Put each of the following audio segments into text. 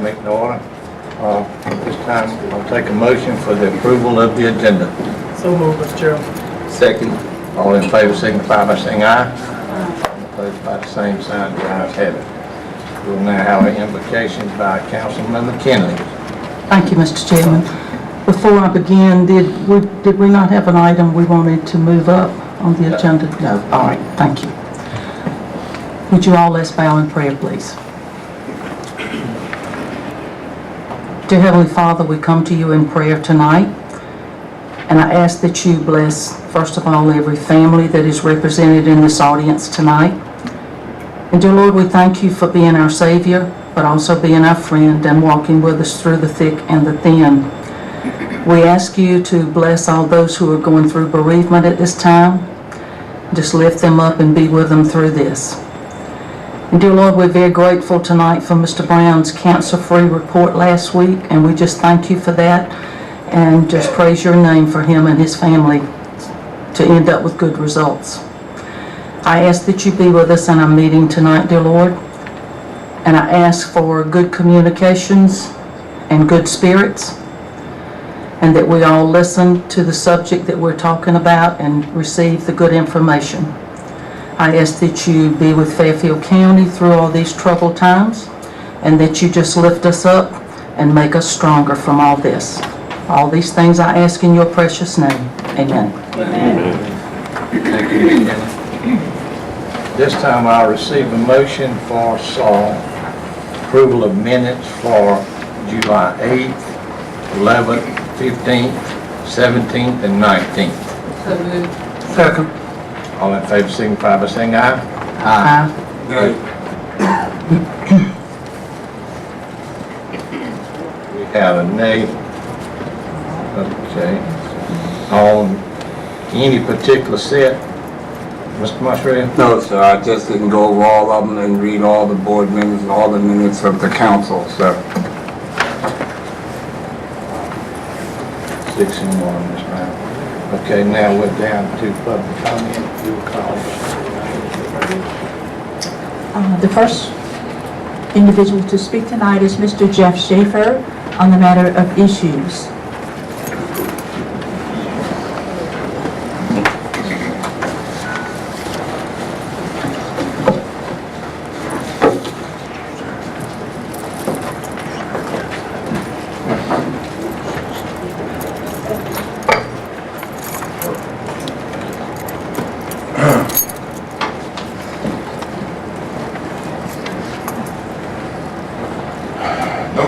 meeting to order. This time, I'll take a motion for the approval of the agenda. So moved, Mr. Chairman. Second. All in favor signify by saying aye. Opposed by the same sign, the ayes have it. We'll now have invocations by Councilman Kennedy. Thank you, Mr. Chairman. Before I begin, did we not have an item we wanted to move up on the agenda? No. All right, thank you. Would you all let's bow in prayer, please. Dear Heavenly Father, we come to you in prayer tonight, and I ask that you bless, first of all, every family that is represented in this audience tonight. And dear Lord, we thank you for being our Savior, but also being our friend and walking with us through the thick and the thin. We ask you to bless all those who are going through bereavement at this time. Just lift them up and be with them through this. And dear Lord, we're very grateful tonight for Mr. Brown's cancer-free report last week, and we just thank you for that and just praise your name for him and his family to end up with good results. I ask that you be with us in our meeting tonight, dear Lord, and I ask for good communications and good spirits, and that we all listen to the subject that we're talking about and receive the good information. I ask that you be with Fairfield County through all these troubled times, and that you just lift us up and make us stronger from all this. All these things I ask in your precious name. Amen. Amen. Thank you, Ms. Kennedy. This time I'll receive a motion for approval of minutes for July 8th, 11th, 15th, 17th, and 19th. So moved. Second. All in favor signify by saying aye. Aye. We have a nay. Okay. On any particular set, Mr. Mushrell? No, sir, I just didn't go over all of them and read all the board members and all the minutes of the council, sir. 6 and 1, Ms. Brown. Okay, now we're down to public comment. You will call. The first individual to speak tonight is Mr. Jeff Schaefer on the matter of issues.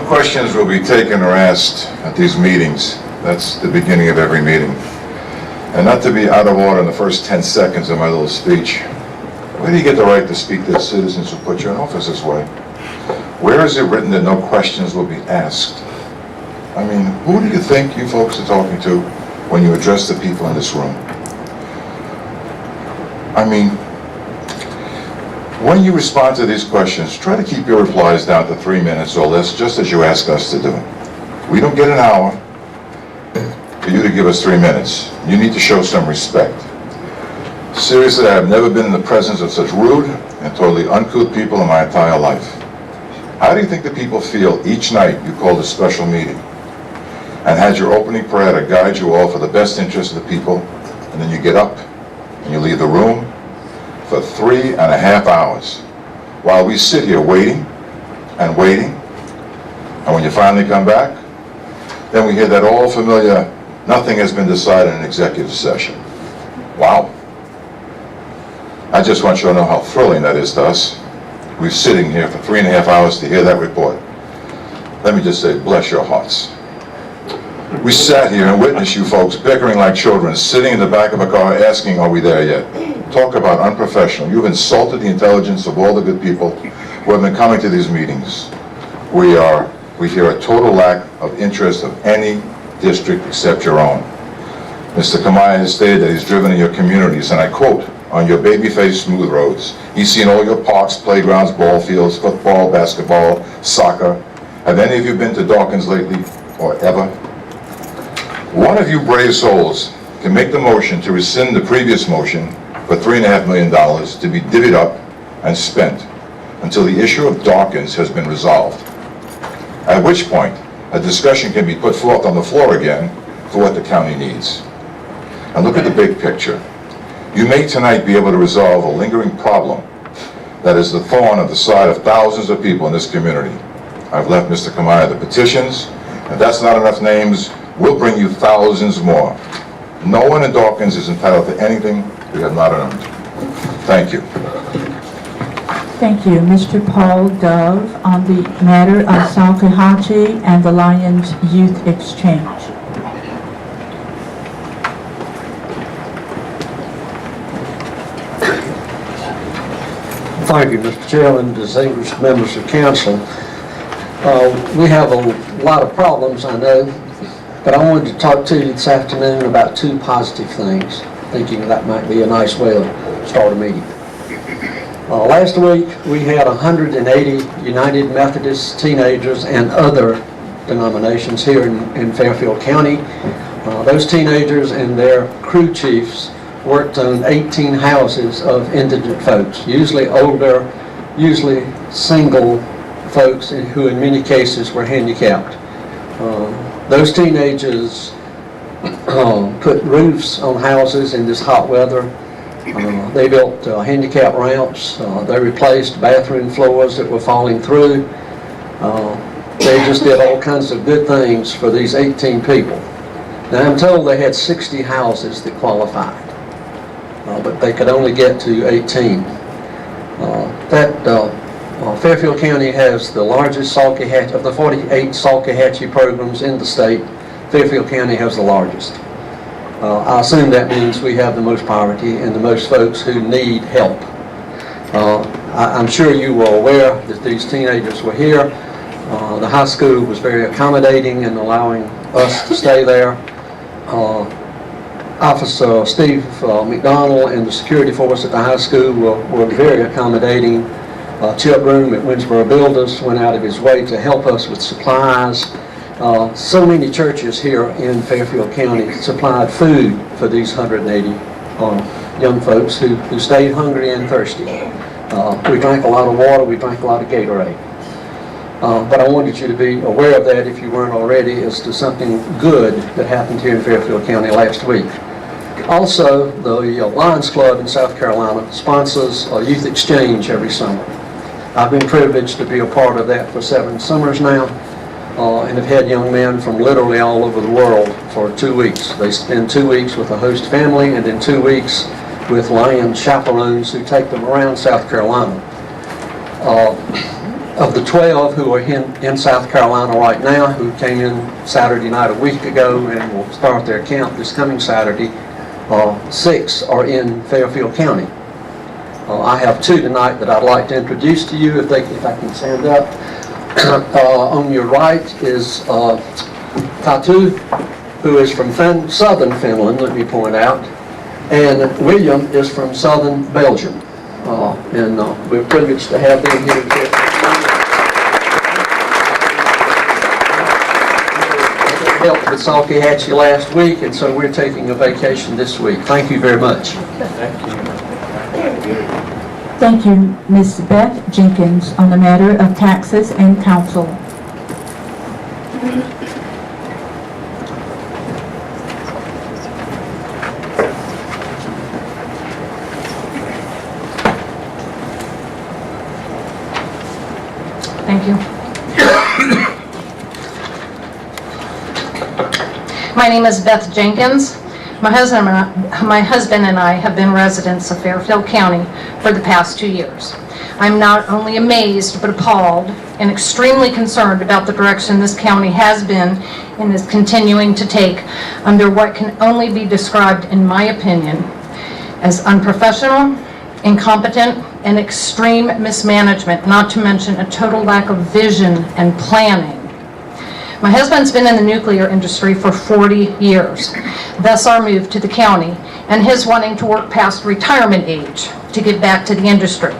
Questions will be taken or asked at these meetings. That's the beginning of every meeting. And not to be out of order in the first 10 seconds of my little speech, where do you get the right to speak to the citizens who put you in office this way? Where is it written that no questions will be asked? I mean, who do you think you folks are talking to when you address the people in this room? I mean, when you respond to these questions, try to keep your replies down to 3 minutes or less, just as you ask us to do. We don't get an hour for you to give us 3 minutes. You need to show some respect. Seriously, I have never been in the presence of such rude and totally uncouth people in my entire life. How do you think the people feel each night you called a special meeting and had your opening prayer to guide you all for the best interest of the people, and then you get up and you leave the room for 3.5 hours while we sit here waiting and waiting, and when you finally come back, then we hear that all familiar, nothing has been decided in executive session. Wow. I just want you to know how thrilling that is to us. We're sitting here for 3.5 hours to hear that report. Let me just say, bless your hearts. We sat here and witnessed you folks bickering like children, sitting in the back of a car asking, are we there yet? Talk about unprofessional. You've insulted the intelligence of all the good people who have been coming to these meetings. We hear a total lack of interest of any district except your own. Mr. Kamaya has stated that he's driven in your communities, and I quote, on your baby-faced smooth roads. He's seen all your parks, playgrounds, ball fields, football, basketball, soccer. Have any of you been to Dawkins lately, or ever? One of you brave souls can make the motion to rescind the previous motion for $3.5 million to be divvied up and spent until the issue of Dawkins has been resolved. at which point a discussion can be put forth on the floor again for what the county needs. And look at the big picture. You may tonight be able to resolve a lingering problem that is the thorn of the side of thousands of people in this community. I've left Mr. Kamaya the petitions. If that's not enough names, we'll bring you thousands more. No one in Dawkins is entitled to anything we have not earned. Thank you. Thank you. Mr. Paul Dove on the matter of Salkehatchie and the Lions Youth Exchange. Thank you, Mr. Chairman, distinguished members of council. We have a lot of problems, I know, but I wanted to talk to you this afternoon about two positive things, thinking that might be a nice way to start a meeting. Last week, we had 180 United Methodist teenagers and other denominations here in Fairfield County. Those teenagers and their crew chiefs worked on 18 houses of indigent folks, usually older, usually single folks who in many cases were handicapped. Those teenagers put roofs on houses in this hot weather. They built handicap ramps. They replaced bathroom floors that were falling through. They just did all kinds of good things for these 18 people. Now I'm told they had 60 houses that qualified, but they could only get to 18. Fairfield County has the largest Salkehatchie, of the 48 Salkehatchie programs in the state, Fairfield County has the largest. I assume that means we have the most poverty and the most folks who need help. I'm sure you were aware that these teenagers were here. The high school was very accommodating in allowing us to stay there. Officer Steve McDonald and the security force at the high school were very accommodating. Chip Room at Winsboro Builders went out of his way to help us with supplies. So many churches here in Fairfield County supplied food for these 180 young folks who stayed hungry and thirsty. We drank a lot of water, we drank a lot of Gatorade. But I wanted you to be aware of that if you weren't already, as to something good that happened here in Fairfield County last week. Also, the Lions Club in South Carolina sponsors a youth exchange every summer. I've been privileged to be a part of that for 7 summers now, and have had young men from literally all over the world for 2 weeks. They spend 2 weeks with a host family and then 2 weeks with Lions chaperones who take them around South Carolina. Of the 12 who are in South Carolina right now, who came in Saturday night a week ago and will start their camp this coming Saturday, 6 are in Fairfield County. I have 2 tonight that I'd like to introduce to you, if I can stand up. On your right is Tatu, who is from southern Finland, let me point out, and William is from southern Belgium. And we're privileged to have them here today. Helped with Salkehatchie last week, and so we're taking a vacation this week. Thank you very much. Thank you, Ms. Beth Jenkins on the matter of taxes and council. Thank you. My name is Beth Jenkins. My husband and I have been residents of Fairfield County for the past 2 years. I'm not only amazed but appalled and extremely concerned about the direction this county has been and is continuing to take under what can only be described, in my opinion, as unprofessional, incompetent, and extreme mismanagement, not to mention a total lack of vision and planning. My husband's been in the nuclear industry for 40 years, thus our move to the county, and his wanting to work past retirement age to get back to the industry.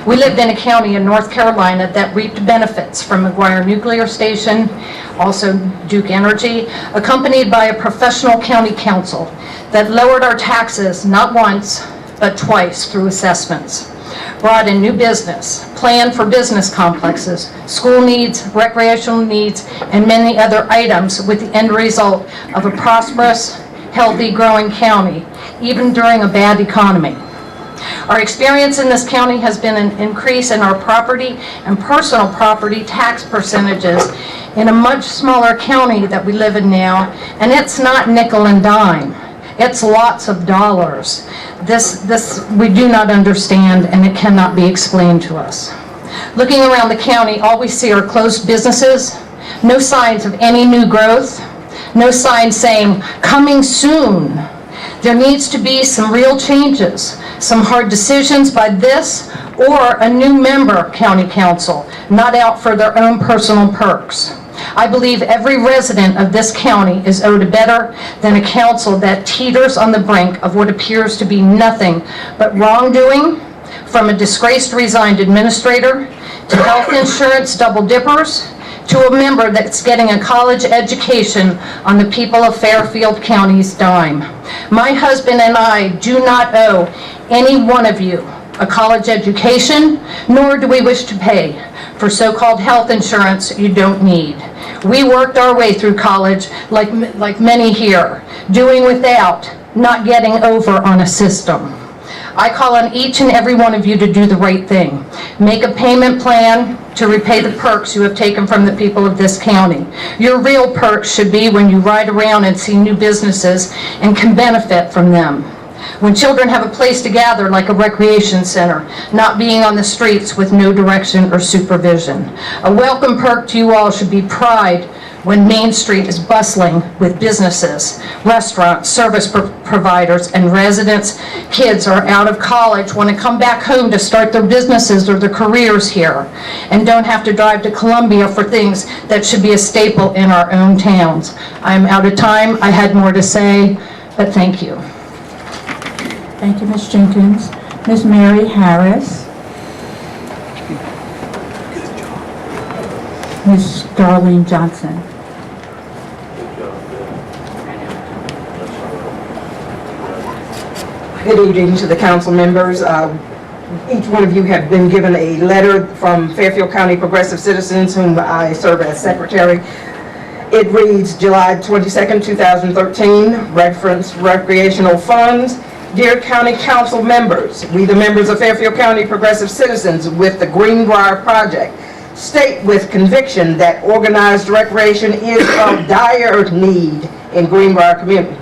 We lived in a county in North Carolina that reaped benefits from McGuire Nuclear Station, also Duke Energy, accompanied by a professional county council that lowered our taxes not once, but twice through assessments. brought in new business, planned for business complexes, school needs, recreational needs, and many other items with the end result of a prosperous, healthy, growing county, even during a bad economy. Our experience in this county has been an increase in our property and personal property tax percentages in a much smaller county that we live in now, and it's not nickel and dime. It's lots of dollars. This we do not understand, and it cannot be explained to us. Looking around the county, all we see are closed businesses, no signs of any new growth, no signs saying, coming soon. There needs to be some real changes, some hard decisions by this or a new member county council, not out for their own personal perks. I believe every resident of this county is owed better than a council that teeters on the brink of what appears to be nothing but wrongdoing, from a disgraced resigned administrator to health insurance double dippers to a member that's getting a college education on the people of Fairfield County's dime. My husband and I do not owe any one of you a college education, nor do we wish to pay for so-called health insurance you don't need. We worked our way through college like many here, doing without, not getting over on a system. I call on each and every one of you to do the right thing. Make a payment plan to repay the perks you have taken from the people of this county. Your real perks should be when you ride around and see new businesses and can benefit from them. When children have a place to gather like a recreation center, not being on the streets with no direction or supervision. A welcome perk to you all should be pride when Main Street is bustling with businesses, restaurants, service providers, and residents. Kids are out of college, want to come back home to start their businesses or their careers here, and don't have to drive to Columbia for things that should be a staple in our own towns. I'm out of time. I had more to say, but thank you. Thank you, Ms. Jenkins. Ms. Mary Harris. Ms. Darlene Johnson. Good evening to the council members. Each one of you have been given a letter from Fairfield County Progressive Citizens, whom I serve as secretary. It reads, July 22nd, 2013, reference recreational funds. Dear County Council members, we the members of Fairfield County Progressive Citizens with the Greenbrier Project state with conviction that organized recreation is of dire need in Greenbrier community.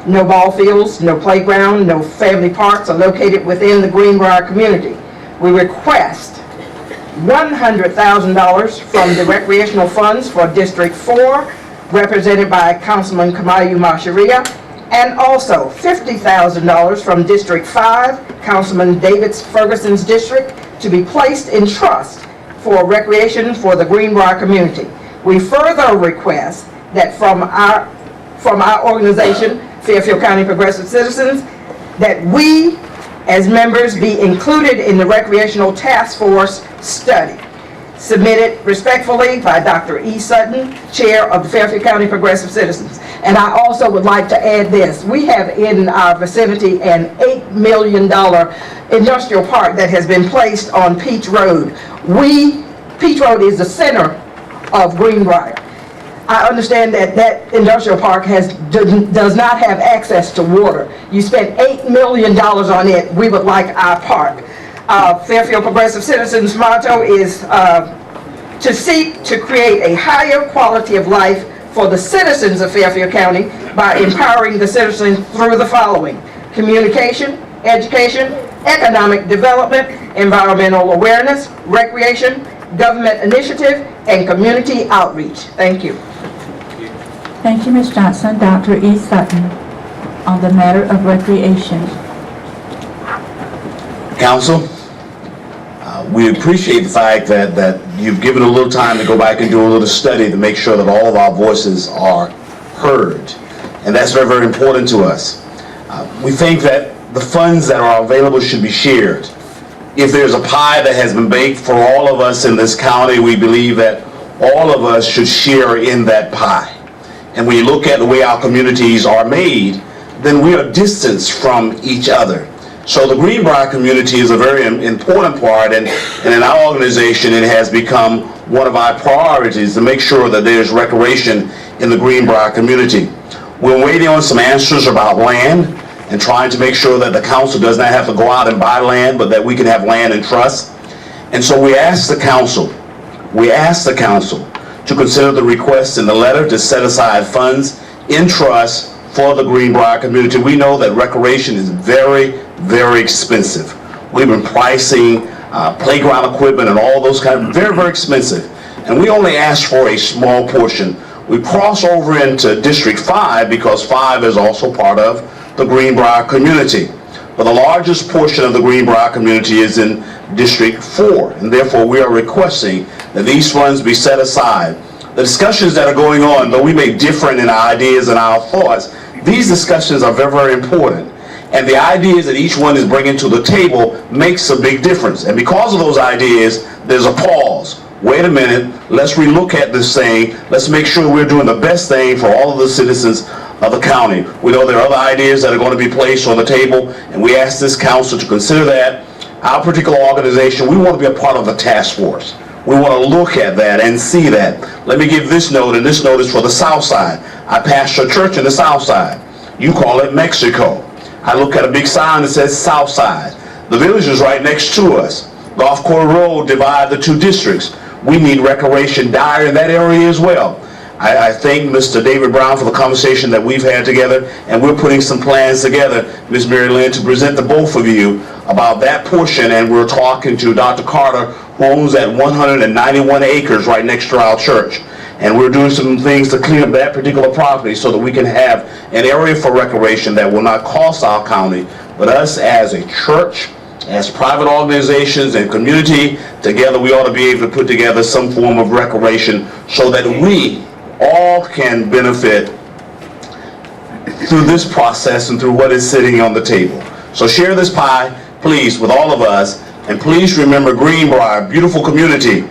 No ball fields, no playground, no family parks are located within the Greenbrier community. We request $100,000 from the recreational funds for District 4, represented by Councilman Kamayu Masharia, and also $50,000 from District 5, Councilman David Ferguson's district, to be placed in trust for recreation for the Greenbrier community. We further request that from our organization, Fairfield County Progressive Citizens, that we as members be included in the recreational task force study. Submitted respectfully by Dr. E. Sutton, Chair of the Fairfield County Progressive Citizens. And I also would like to add this. We have in our vicinity an $8 million industrial park that has been placed on Peach Road. Peach Road is the center of Greenbrier. I understand that that industrial park does not have access to water. You spent $8 million on it. We would like our park. Fairfield Progressive Citizens' motto is to seek to create a higher quality of life for the citizens of Fairfield County by empowering the citizens through the following: communication, education, economic development, environmental awareness, recreation, government initiative, and community outreach. Thank you. Thank you, Ms. Johnson. Dr. E. Sutton on the matter of recreation. Council, we appreciate the fact that you've given a little time to go back and do a little study to make sure that all of our voices are heard. And that's very, very important to us. We think that the funds that are available should be shared. If there's a pie that has been baked for all of us in this county, we believe that all of us should share in that pie. And when you look at the way our communities are made, then we are distanced from each other. So the Greenbrier community is a very important part, and in our organization, it has become one of our priorities to make sure that there's recreation in the Greenbrier community. We're waiting on some answers about land and trying to make sure that the council does not have to go out and buy land, but that we can have land in trust. And so we ask the council to consider the request in the letter to set aside funds in trust for the Greenbrier community. We know that recreation is very, very expensive. We've been pricing playground equipment and all those kind of very, very expensive. And we only ask for a small portion. We cross over into District 5 because 5 is also part of the Greenbrier community. But the largest portion of the Greenbrier community is in District 4, and therefore we are requesting that these funds be set aside. The discussions that are going on, though we may differ in our ideas and our thoughts, these discussions are very, very important. And the ideas that each one is bringing to the table makes a big difference. And because of those ideas, there's a pause. Wait a minute, let's relook at this thing. Let's make sure we're doing the best thing for all of the citizens of the county. We know there are other ideas that are going to be placed on the table, and we ask this council to consider that. Our particular organization, we want to be a part of the task force. We want to look at that and see that. Let me give this note, and this note is for the South Side. I pastor a church in the South Side. You call it Mexico. I look at a big sign that says South Side. The village is right next to us. Golf Court Road divides the two districts. We need recreation dire in that area as well. I thank Mr. David Brown for the conversation that we've had together, and we're putting some plans together, Ms. Mary Lynn, to present to both of you about that portion, and we're talking to Dr. Carter, who owns that 191 acres right next to our church. And we're doing some things to clean up that particular property so that we can have an area for recreation that will not cost our county, but us as a church, as private organizations and community, together we ought to be able to put together some form of recreation so that we all can benefit through this process and through what is sitting on the table. So share this pie, please, with all of us, and please remember Greenbrier, beautiful community.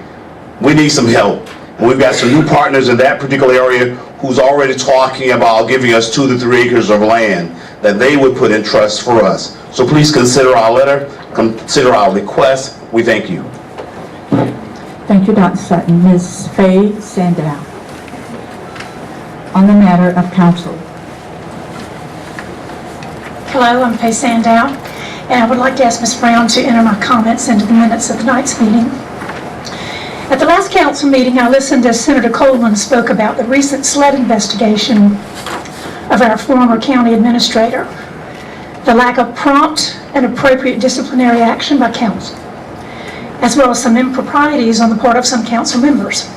We need some help. And we've got some new partners in that particular area who's already talking about giving us 2 to 3 acres of land that they would put in trust for us. So please consider our letter, consider our request. We thank you. Thank you, Dr. Sutton. Ms. Faye Sandow. On the matter of council. Hello, I'm Faye Sandow, and I would like to ask Ms. Brown to enter my comments into the minutes of tonight's meeting. At the last council meeting, I listened as Senator Coleman spoke about the recent SLED investigation of our former county administrator, the lack of prompt and appropriate disciplinary action by council, as well as some improprieties on the part of some council members.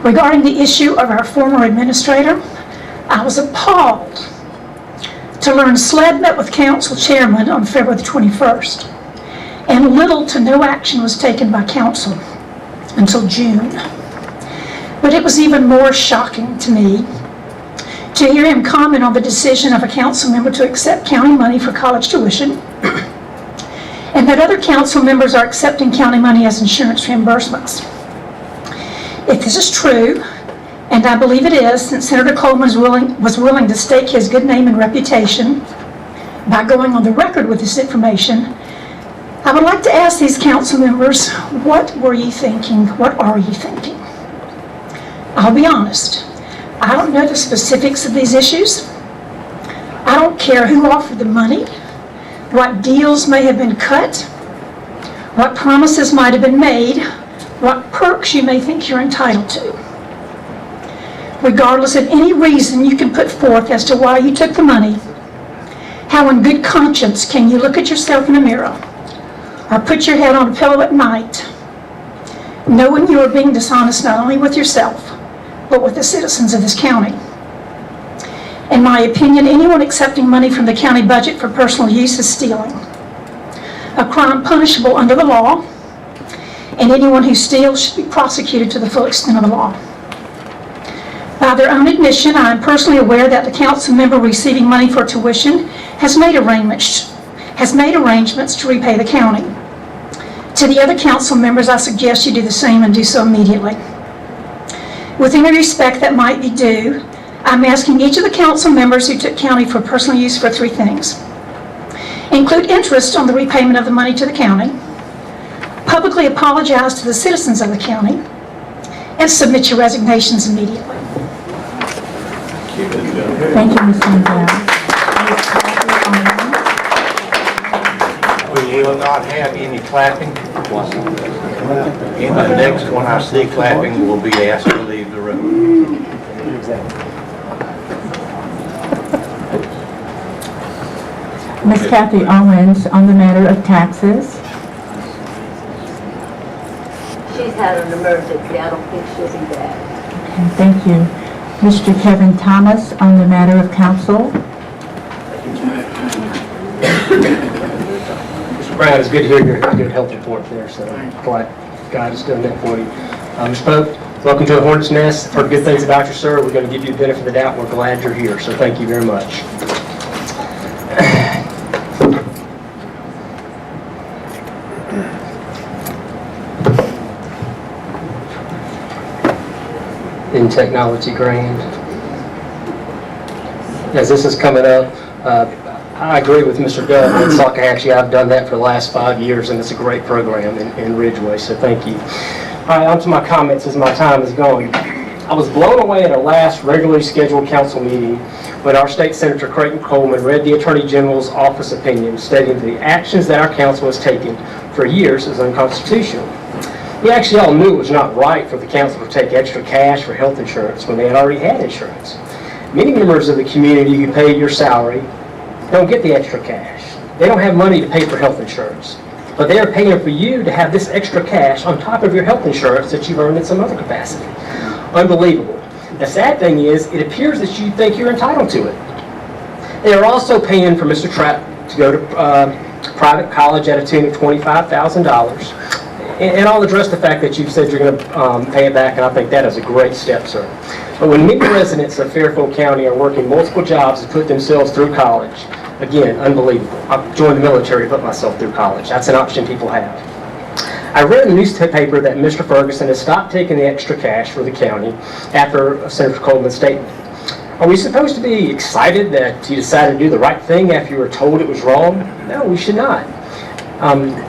Regarding the issue of our former administrator, I was appalled to learn SLED met with council chairman on February the 21st, and little to no action was taken by council until June. But it was even more shocking to me to hear him comment on the decision of a council member to accept county money for college tuition, and that other council members are accepting county money as insurance reimbursements. If this is true, and I believe it is, since Senator Coleman was willing to stake his good name and reputation by going on the record with this information, I would like to ask these council members, what were you thinking? What are you thinking? I'll be honest, I don't know the specifics of these issues. I don't care who offered the money, what deals may have been cut, what promises might have been made, what perks you may think you're entitled to. Regardless of any reason you can put forth as to why you took the money, how in good conscience can you look at yourself in a mirror or put your head on a pillow at night knowing you are being dishonest not only with yourself, but with the citizens of this county? In my opinion, anyone accepting money from the county budget for personal use is stealing, a crime punishable under the law, and anyone who steals should be prosecuted to the full extent of the law. By their own admission, I am personally aware that the council member receiving money for tuition has made arrangements to repay the county. To the other council members, I suggest you do the same and do so immediately. With any respect that might be due, I'm asking each of the council members who took county for personal use for 3 things. include interest on the repayment of the money to the county, publicly apologize to the citizens of the county, and submit your resignations immediately. Thank you, Ms. Sandow. We will not have any clapping. In the next one I see clapping, will be asked to leave the room. Ms. Kathy Owens on the matter of taxes. She's had an emergency. I don't think she'll be back. Okay, thank you. Mr. Kevin Thomas on the matter of council. Mr. Brown, it's good to hear your good health report there, so I'm glad God has done that for you. Mr. Pope, welcome to the Hornet's Nest. Heard good things about you, sir. We're going to give you the benefit of the doubt. We're glad you're here, so thank you very much. In technology grand. As this is coming up, I agree with Mr. Dunn that Salkehatchie. I've done that for the last 5 years, and it's a great program in Ridgeway, so thank you. All right, on to my comments as my time is going. I was blown away at our last regularly scheduled council meeting when our state senator Creighton Coleman read the Attorney General's office opinion stating the actions that our council has taken for years is unconstitutional. We actually all knew it was not right for the council to take extra cash for health insurance when they had already had insurance. Many members of the community who paid your salary don't get the extra cash. They don't have money to pay for health insurance, but they are paying for you to have this extra cash on top of your health insurance that you've earned in some other capacity. Unbelievable. The sad thing is, it appears that you think you're entitled to it. They are also paying for Mr. Trapp to go to private college at a tune of $25,000. And I'll address the fact that you've said you're going to pay it back, and I think that is a great step, sir. But when many residents of Fairfield County are working multiple jobs to put themselves through college, again, unbelievable. I joined the military to put myself through college. That's an option people have. I read in the newspaper that Mr. Ferguson has stopped taking the extra cash for the county after Senator Coleman's statement. Are we supposed to be excited that you decided to do the right thing after you were told it was wrong? No, we should not.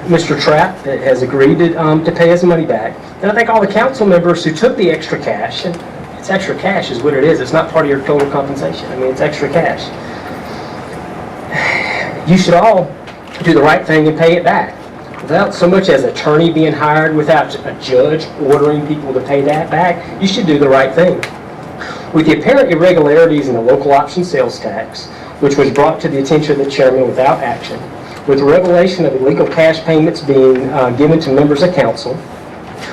Mr. Trapp has agreed to pay his money back. And I think all the council members who took the extra cash, and it's extra cash is what it is, it's not part of your total compensation. I mean, it's extra cash. You should all do the right thing and pay it back. Without so much as an attorney being hired, without a judge ordering people to pay that back, you should do the right thing. With the apparent irregularities in the local option sales tax, which was brought to the attention of the chairman without action, with the revelation of illegal cash payments being given to members of council,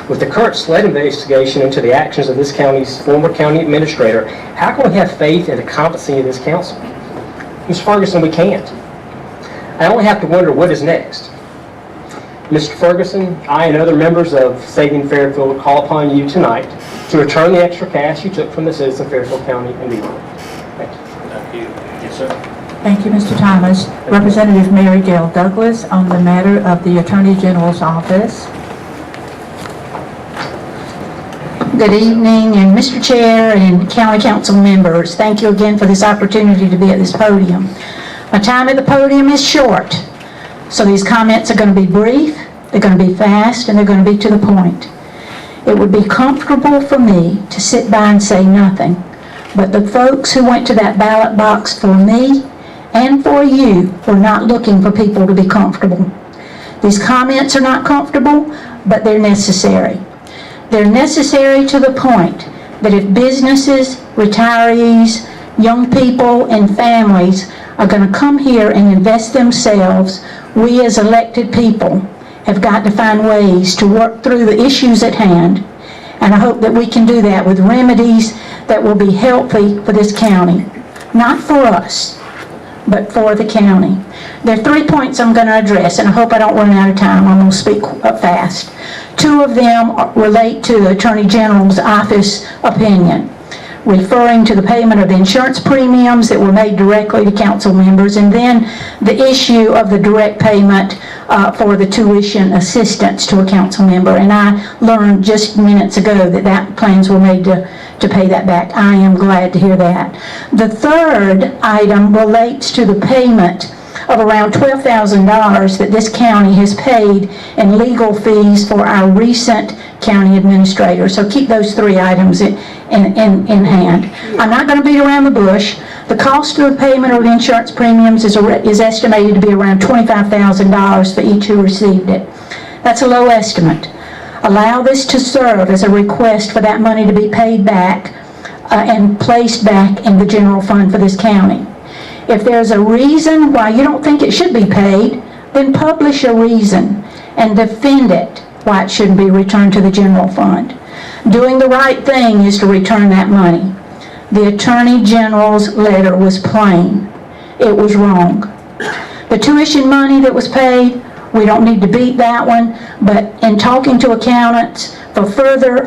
with the current SLED investigation into the actions of this county's former county administrator, how can we have faith in the competency of this council? Mr. Ferguson, we can't. I only have to wonder what is next. Mr. Ferguson, I and other members of Saving Fairfield call upon you tonight to return the extra cash you took from the citizens of Fairfield County and beyond. Thank you. Thank you. Yes, sir. Thank you, Mr. Thomas. Representative Mary Gail Douglas on the matter of the Attorney General's office. Good evening, and Mr. Chair and County Council members, thank you again for this opportunity to be at this podium. My time at the podium is short, so these comments are going to be brief, they're going to be fast, and they're going to be to the point. It would be comfortable for me to sit by and say nothing, but the folks who went to that ballot box for me and for you were not looking for people to be comfortable. These comments are not comfortable, but they're necessary. They're necessary to the point that if businesses, retirees, young people, and families are going to come here and invest themselves, we as elected people have got to find ways to work through the issues at hand. And I hope that we can do that with remedies that will be healthy for this county. Not for us, but for the county. There are 3 points I'm going to address, and I hope I don't run out of time. I'm going to speak fast. 2 of them relate to the Attorney General's office opinion, referring to the payment of the insurance premiums that were made directly to council members, and then the issue of the direct payment for the tuition assistance to a council member. And I learned just minutes ago that plans were made to pay that back. I am glad to hear that. The third item relates to the payment of around $12,000 that this county has paid in legal fees for our recent county administrator. So keep those three items in hand. I'm not going to beat around the bush. The cost of the payment of insurance premiums is estimated to be around $25,000 for each who received it. That's a low estimate. Allow this to serve as a request for that money to be paid back and placed back in the general fund for this county. If there's a reason why you don't think it should be paid, then publish a reason and defend it why it shouldn't be returned to the general fund. Doing the right thing is to return that money. The Attorney General's letter was plain. It was wrong. The tuition money that was paid, we don't need to beat that one, but in talking to accountants for further,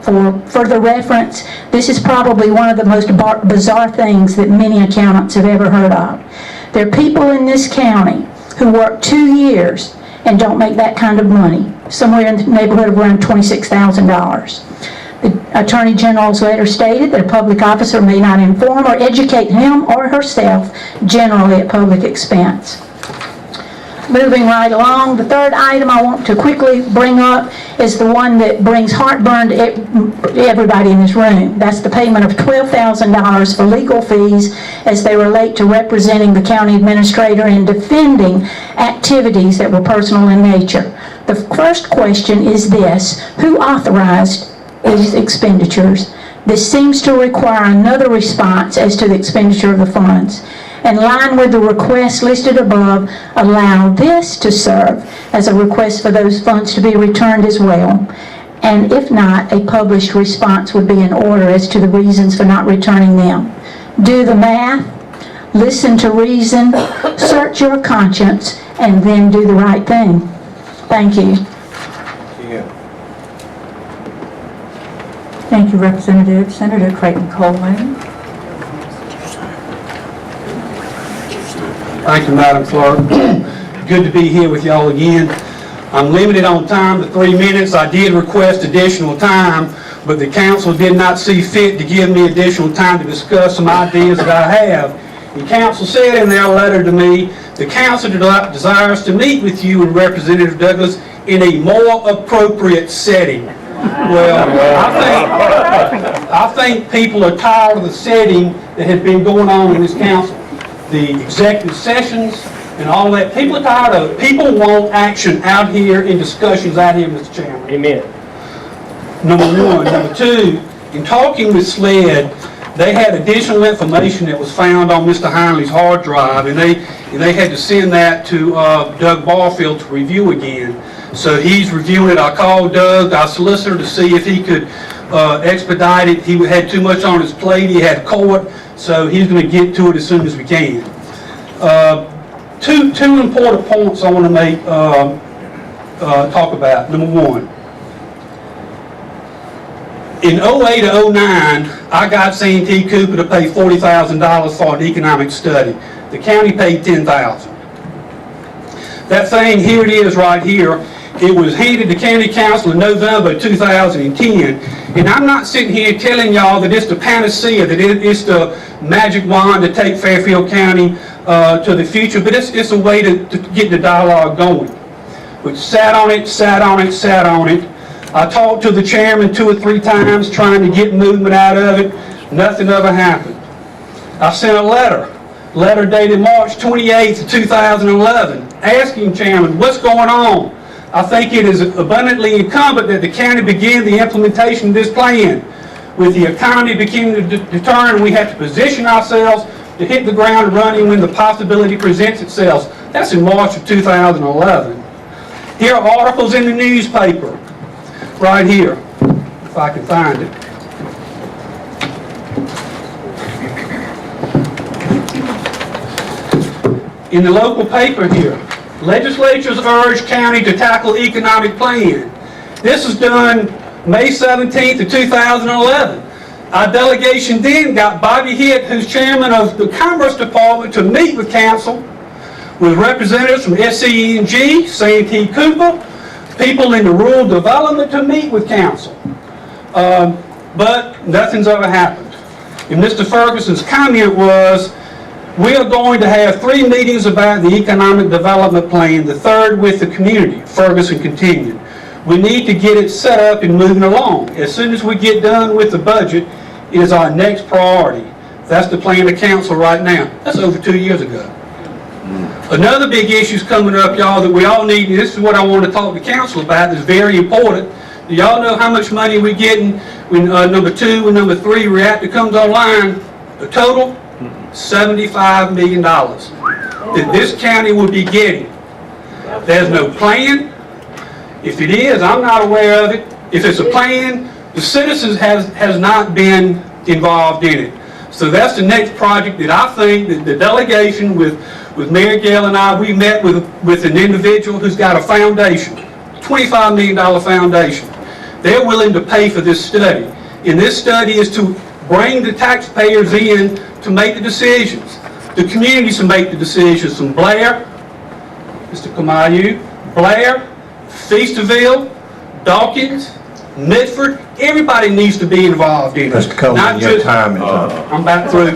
for further reference, this is probably one of the most bizarre things that many accountants have ever heard of. There are people in this county who work 2 years and don't make that kind of money, somewhere in the neighborhood of around $26,000. The Attorney General's letter stated that a public officer may not inform or educate him or herself generally at public expense. Moving right along, the third item I want to quickly bring up is the one that brings heartburn to everybody in this room. That's the payment of $12,000 for legal fees as they relate to representing the county administrator in defending activities that were personal in nature. The first question is this: who authorized these expenditures? This seems to require another response as to the expenditure of the funds. In line with the request listed above, allow this to serve as a request for those funds to be returned as well. And if not, a published response would be in order as to the reasons for not returning them. Do the math, listen to reason, search your conscience, and then do the right thing. Thank you. Thank you, Representative. Senator Creighton Coleman. Thank you, Madam Clerk. Good to be here with y'all again. I'm limited on time to 3 minutes. I did request additional time, but the council did not see fit to give me additional time to discuss some ideas that I have. The council said in their letter to me, the council desires to meet with you and Representative Douglas in a more appropriate setting. Well, I think people are tired of the setting that has been going on in this council. The executive sessions and all that. People are tired of it. People want action out here in discussions out here, Mr. Chairman. Amen. Number one. Number two, in talking with SLED, they had additional information that was found on Mr. Heinley's hard drive, and they had to send that to Doug Barfield to review again. So he's reviewing it. I called Doug, our solicitor, to see if he could expedite it. He had too much on his plate. He had court, so he's going to get to it as soon as we can. Two important points I want to make, talk about. Number one, in 08 to 09, I got Santee Cooper to pay $40,000 for an economic study. The county paid $10,000. That thing, here it is right here. It was handed to County Council in November 2010. And I'm not sitting here telling y'all that it's the panacea, that it's the magic wand to take Fairfield County to the future, but it's a way to get the dialogue going. We sat on it. I talked to the chairman 2 or 3 times trying to get movement out of it. Nothing ever happened. I sent a letter dated March 28th, 2011, asking chairman, what's going on? I think it is abundantly incumbent that the county begin the implementation of this plan. With the economy beginning to turn, we have to position ourselves to hit the ground running when the possibility presents itself. That's in March of 2011. Here are articles in the newspaper, right here, if I can find it. In the local paper here, legislatures urge county to tackle economic plan. This was done May 17th of 2011. Our delegation then got Bobby Hitt, who's chairman of the Commerce Department, to meet with council, with representatives from SCE&G, Santee Cooper, people in the rural development to meet with council. But nothing's ever happened. And Mr. Ferguson's comment was, We are going to have 3 meetings about the economic development plan, the third with the community, Ferguson continued. We need to get it set up and moving along. As soon as we get done with the budget is our next priority. That's the plan of council right now. That's over 2 years ago. Another big issue is coming up, y'all, that we all need, and this is what I want to talk to council about, that's very important. Do y'all know how much money we're getting when number 2 and number 3 reactor comes online? The total? $75 million that this county will be getting. There's no plan. If it is, I'm not aware of it. If it's a plan, the citizens has not been involved in it. So that's the next project that I think that the delegation with Mayor Gale and I, we met with an individual who's got a foundation, $25 million foundation. They're willing to pay for this study. And this study is to bring the taxpayers in to make the decisions, the communities to make the decisions, from Blair, Mr. Kamayu, Blair, Feasterville, Dawkins, Mitford, everybody needs to be involved in it. Mr. Coleman, your time is up. I'm about through.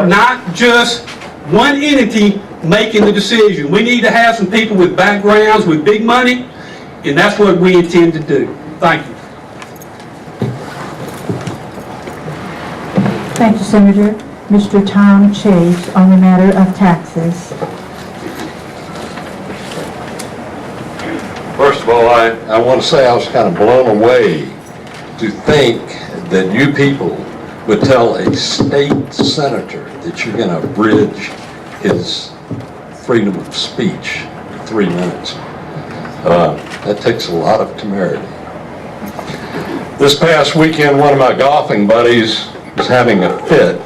Not just one entity making the decision. We need to have some people with backgrounds, with big money, and that's what we intend to do. Thank you. Thank you, Senator. Mr. Tom Chase on the matter of taxes. First of all, I want to say I was kind of blown away to think that you people would tell a state senator that you're going to abridge his freedom of speech in 3 minutes. That takes a lot of temerity. This past weekend, one of my golfing buddies was having a fit.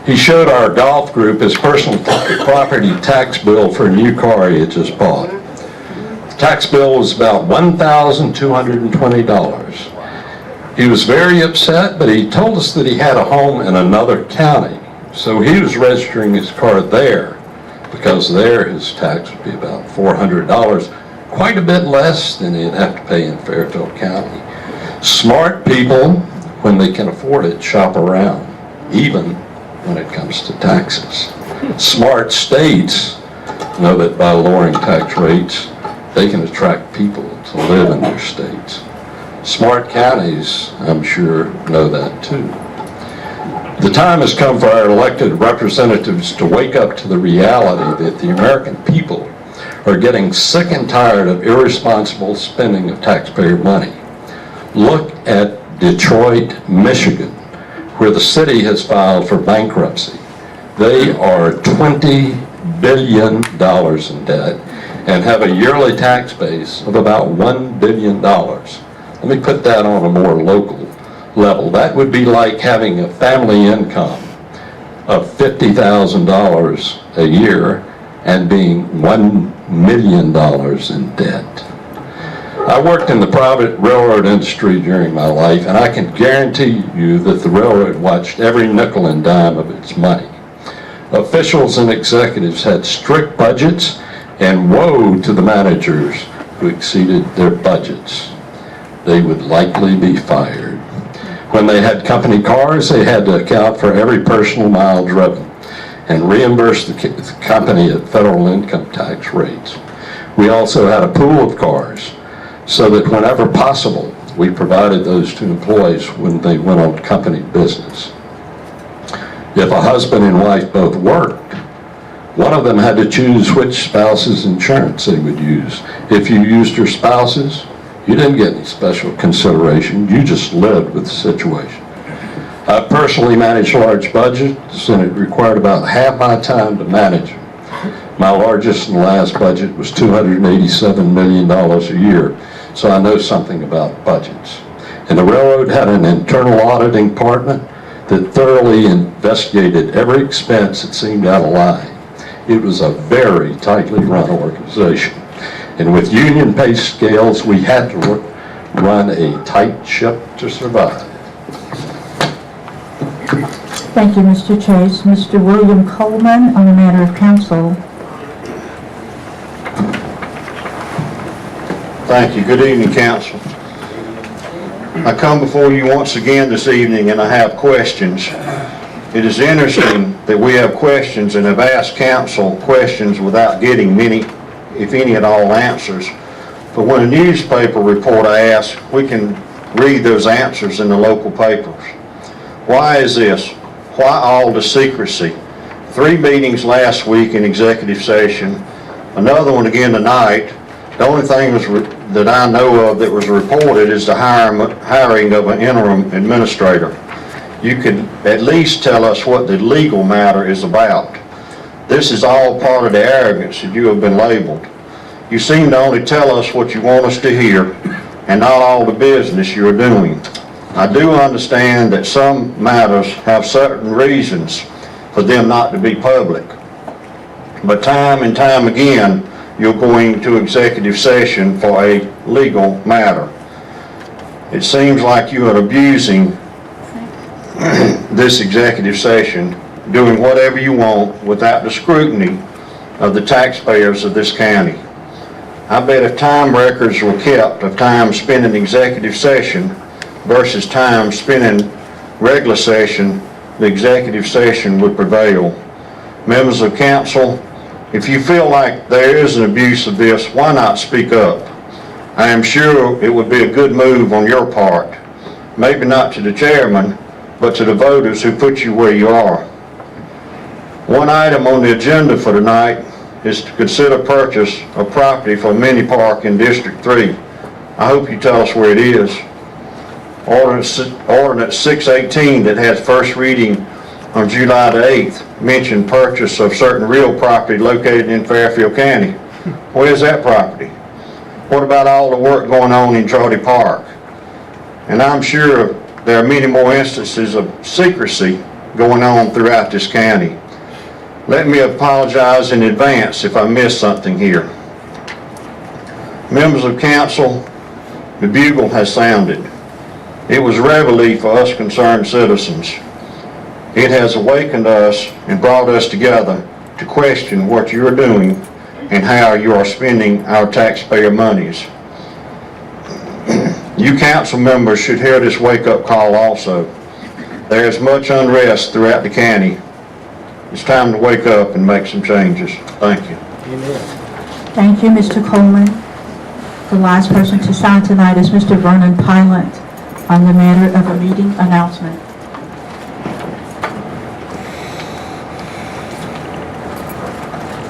He showed our golf group his personal property tax bill for a new car he had just bought. The tax bill was about $1,220. He was very upset, but he told us that he had a home in another county. So he was registering his car there, because there his tax would be about $400, quite a bit less than he'd have to pay in Fairfield County. Smart people, when they can afford it, shop around, even when it comes to taxes. Smart states know that by lowering tax rates, they can attract people to live in their states. Smart counties, I'm sure, know that too. The time has come for our elected representatives to wake up to the reality that the American people are getting sick and tired of irresponsible spending of taxpayer money. Look at Detroit, Michigan, where the city has filed for bankruptcy. They are $20 billion in debt and have a yearly tax base of about $1 billion. Let me put that on a more local level. That would be like having a family income of $50,000 a year and being $1 million in debt. I worked in the private railroad industry during my life, and I can guarantee you that the railroad watched every nickel and dime of its money. Officials and executives had strict budgets, and woe to the managers who exceeded their budgets. They would likely be fired. When they had company cars, they had to account for every personal mile driven and reimburse the company at federal income tax rates. We also had a pool of cars, so that whenever possible, we provided those to employees when they went on company business. If a husband and wife both worked, one of them had to choose which spouse's insurance they would use. If you used your spouse's, you didn't get any special consideration. You just lived with the situation. I personally managed large budgets, and it required about half my time to manage them. My largest and last budget was $287 million a year, so I know something about budgets. And the railroad had an internal auditing department that thoroughly investigated every expense that seemed out of line. It was a very tightly run organization. And with union pay scales, we had to run a tight ship to survive. Thank you, Mr. Chase. Mr. William Coleman on the matter of council. Thank you. Good evening, council. I come before you once again this evening, and I have questions. It is interesting that we have questions and have asked council questions without getting many, if any at all, answers. But when a newspaper reporter asks, we can read those answers in the local papers. Why is this? Why all the secrecy? 3 meetings last week in executive session, another one again tonight. The only thing that I know of that was reported is the hiring of an interim administrator. You could at least tell us what the legal matter is about. This is all part of the arrogance that you have been labeled. You seem to only tell us what you want us to hear and not all the business you are doing. I do understand that some matters have certain reasons for them not to be public. But time and time again, you're going to executive session for a legal matter. It seems like you are abusing this executive session, doing whatever you want without the scrutiny of the taxpayers of this county. I bet if time records were kept of time spent in executive session versus time spent in regular session, the executive session would prevail. Members of council, if you feel like there is an abuse of this, why not speak up? I am sure it would be a good move on your part, maybe not to the chairman, but to the voters who put you where you are. One item on the agenda for tonight is to consider purchase of property for a mini park in District 3. I hope you tell us where it is. Ordinance 618 that had first reading on July the 8th mentioned purchase of certain real property located in Fairfield County. Where is that property? What about all the work going on in Cunty Park? And I'm sure there are many more instances of secrecy going on throughout this county. Let me apologize in advance if I missed something here. Members of council, the bugle has sounded. It was reveille for us concerned citizens. It has awakened us and brought us together to question what you're doing and how you are spending our taxpayer monies. You council members should hear this wake-up call also. There is much unrest throughout the county. It's time to wake up and make some changes. Thank you. Thank you, Mr. Coleman. The last person to sign tonight is Mr. Vernon Pilot on the matter of a meeting announcement.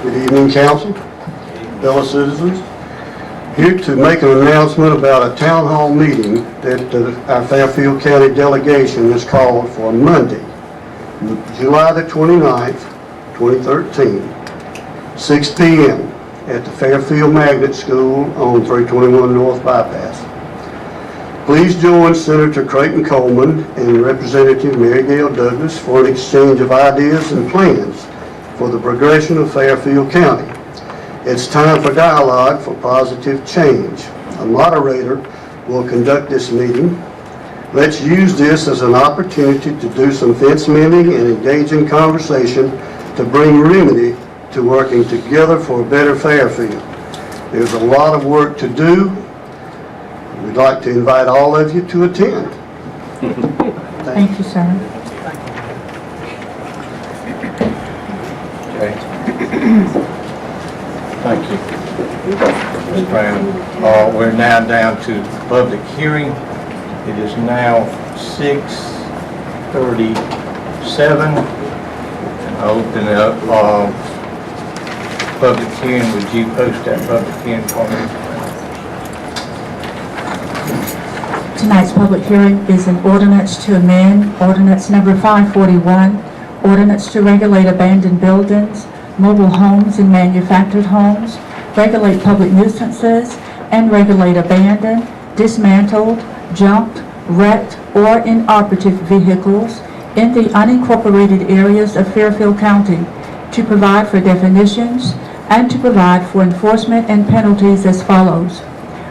Good evening, council, fellow citizens. Here to make an announcement about a town hall meeting that our Fairfield County delegation has called for Monday, July the 29th, 2013, 6 p.m. at the Fairfield Magnet School on 321 North Bypass. Please join Senator Creighton Coleman and Representative Mary Gail Douglas for an exchange of ideas and plans for the progression of Fairfield County. It's time for dialogue for positive change. A moderator will conduct this meeting. Let's use this as an opportunity to do some fence mending and engage in conversation to bring remedy to working together for a better Fairfield. There's a lot of work to do. We'd like to invite all of you to attend. Thank you, sir. Okay. Thank you, Ms. Brown. We're now down to the public hearing. It is now 6:37. I open up public hearing. Would you post that public hearing for me? Tonight's public hearing is an ordinance to amend ordinance number 541, ordinance to regulate abandoned buildings, mobile homes and manufactured homes, regulate public nuisances, and regulate abandoned, dismantled, junked, wrecked, or inoperative vehicles in the unincorporated areas of Fairfield County, to provide for definitions and to provide for enforcement and penalties as follows.